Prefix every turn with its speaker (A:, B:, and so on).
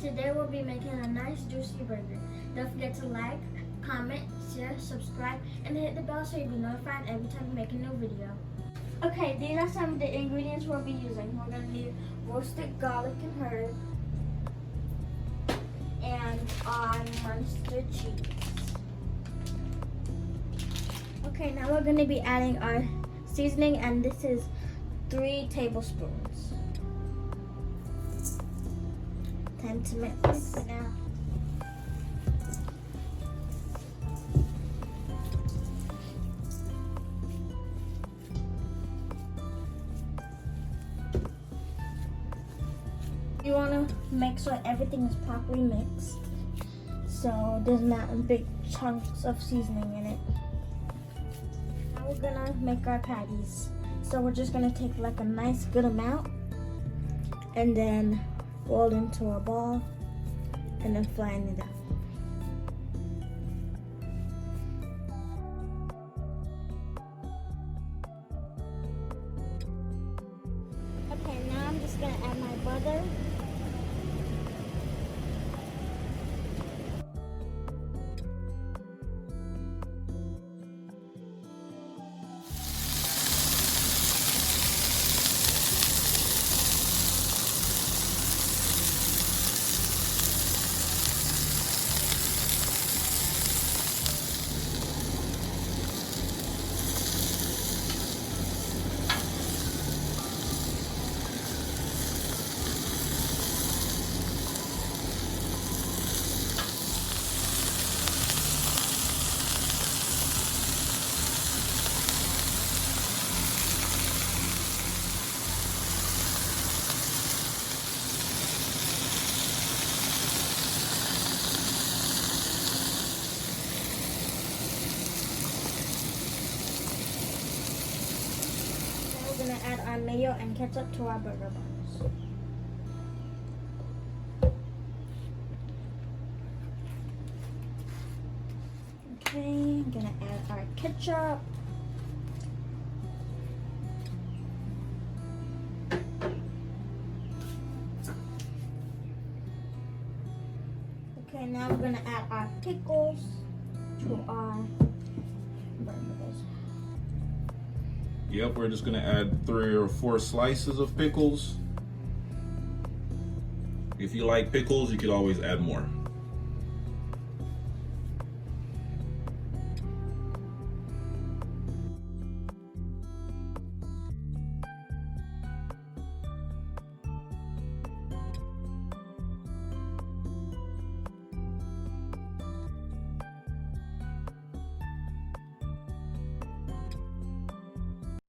A: Today we'll be making a nice juicy burger. Don't forget to like, comment, share, subscribe, and hit the bell so you'll be notified every time we make a new video. Okay, these are some of the ingredients we'll be using. We're going to need roasted garlic and herb and our Muenster cheese. Okay, now we're going to be adding our seasoning, and this is 3 tablespoons. Time to mix it now. You want to make sure everything is properly mixed, so there's not big chunks of seasoning in it. Now we're gonna make our patties. So we're just gonna take like a nice good amount and then roll into a ball and then flatten it out. Okay, now I'm just gonna add my butter. We're gonna add our mayo and ketchup to our burger buns. Okay, I'm gonna add our ketchup. Okay, now we're gonna add our pickles to our burgers.
B: Yep, we're just gonna add 3 or 4 slices of pickles. If you like pickles, you could always add more.